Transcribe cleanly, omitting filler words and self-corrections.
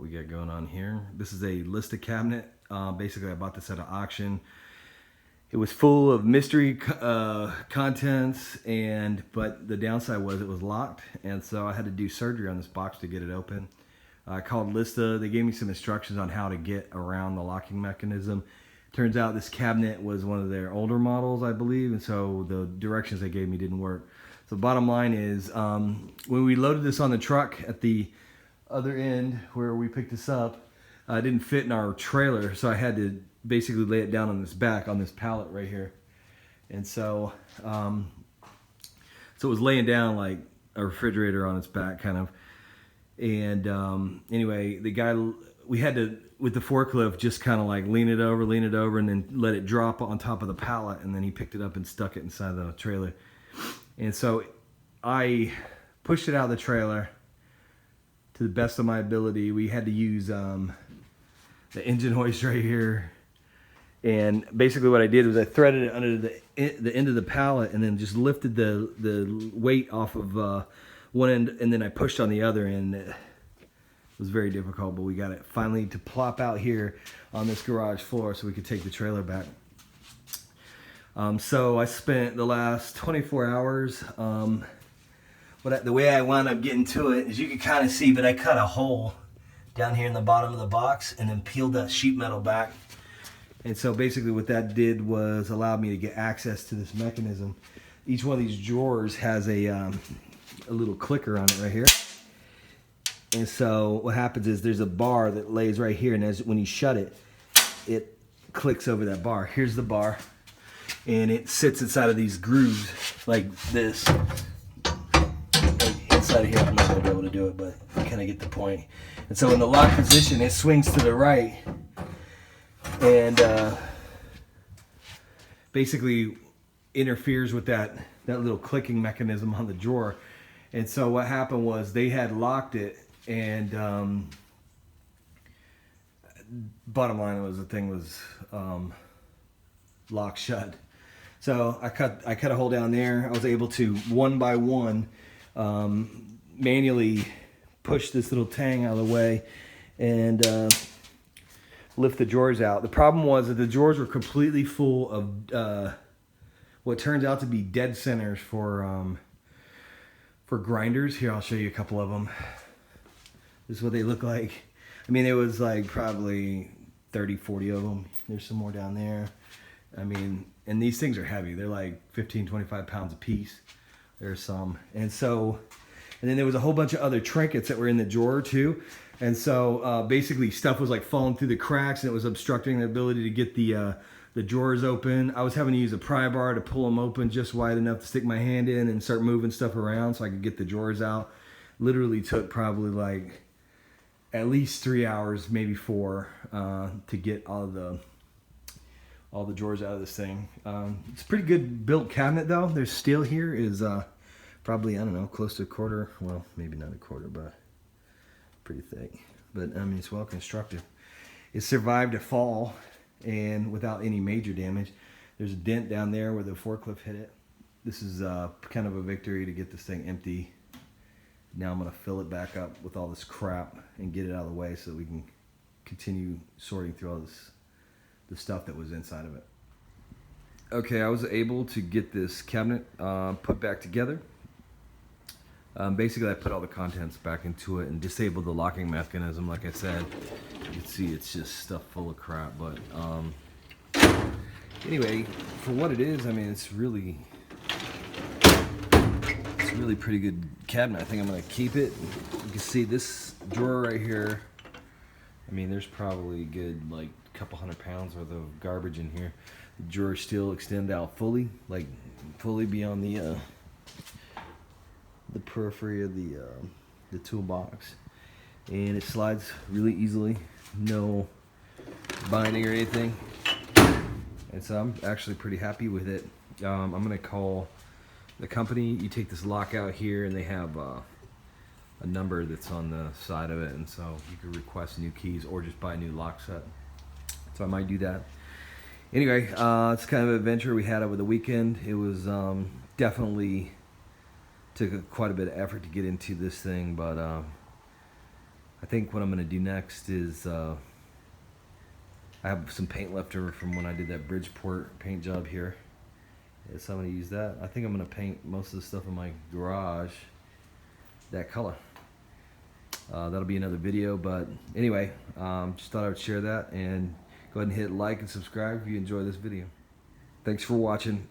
we got going on here. This is a Lista cabinet. Basically, I bought this at an auction. It was full of mystery contents, but the downside was it was locked, and so I had to do surgery on this box to get it open. I called Lista. They gave me some instructions on how to get around the locking mechanism. Turns out this cabinet was one of their older models, I believe, and so the directions they gave me didn't work. So bottom line is, when we loaded this on the truck at the other end where we picked this up, it didn't fit in our trailer, so I had to basically lay it down on this back, on this pallet right here. And so, so it was laying down like a refrigerator on its back, kind of. And anyway, the guy, we had to, with the forklift, just kind of like lean it over, and then let it drop on top of the pallet, and then he picked it up and stuck it inside the trailer. And so I pushed it out of the trailer to the best of my ability. We had to use the engine hoist right here. And basically what I did was I threaded it under the end of the pallet and then just lifted the weight off of one end, and then I pushed on the other end. It was very difficult, but we got it finally to plop out here on this garage floor so we could take the trailer back. So I spent the last 24 hours, the way I wound up getting to it is you can kind of see, but I cut a hole down here in the bottom of the box and then peeled that sheet metal back. And so basically what that did was allowed me to get access to this mechanism. Each one of these drawers has a little clicker on it right here. And so what happens is there's a bar that lays right here, and when you shut it, it clicks over that bar. Here's the bar, and it sits inside of these grooves like this. Like inside of here, I'm not going to be able to do it, but you kind of get the point. And so in the lock position, it swings to the right, and basically interferes with that little clicking mechanism on the drawer. And so what happened was they had locked it, and bottom line was the thing was locked shut. So I cut a hole down there. I was able to one by one manually push this little tang out of the way and lift the drawers out. The problem was that the drawers were completely full of what turns out to be dead centers for grinders. Here, I'll show you a couple of them. This is what they look like. I mean, it was like probably 30, 40 of them. There's some more down there. I mean, and these things are heavy. They're like 15, 25 pounds a piece. There's some. And so, and then there was a whole bunch of other trinkets that were in the drawer too. And so basically stuff was like falling through the cracks, and it was obstructing the ability to get the drawers open. I was having to use a pry bar to pull them open just wide enough to stick my hand in and start moving stuff around so I could get the drawers out. Literally took probably like at least 3 hours, maybe 4, to get all the drawers out of this thing. It's a pretty good built cabinet though. There's steel here is probably, I don't know, close to a quarter. Well, maybe not a quarter, but pretty thick. But I mean, it's well constructed. It survived a fall and without any major damage. There's a dent down there where the forklift hit it. This is kind of a victory to get this thing empty. Now I'm going to fill it back up with all this crap and get it out of the way so that we can continue sorting through all the stuff that was inside of it. Okay, I was able to get this cabinet put back together. Basically, I put all the contents back into it and disabled the locking mechanism. Like I said, you can see it's just stuff full of crap. But anyway, for what it is, I mean, it's really pretty good cabinet. I think I'm gonna keep it. You can see this drawer right here. I mean, there's probably good like a couple 100 pounds worth of garbage in here. The drawers still extend out fully, like fully beyond the periphery of the toolbox, and it slides really easily. No binding or anything, and so I'm actually pretty happy with it. I'm gonna call the company. You take this lock out here, and they have a number that's on the side of it, and so you can request new keys or just buy a new lock set. So I might do that. Anyway, it's kind of an adventure we had over the weekend. It was definitely. Took quite a bit of effort to get into this thing, but I think what I'm going to do next is I have some paint left over from when I did that Bridgeport paint job here. So I'm going to use that. I think I'm going to paint most of the stuff in my garage that color. That'll be another video, but anyway, just thought I would share that, and go ahead and hit like and subscribe if you enjoy this video. Thanks for watching.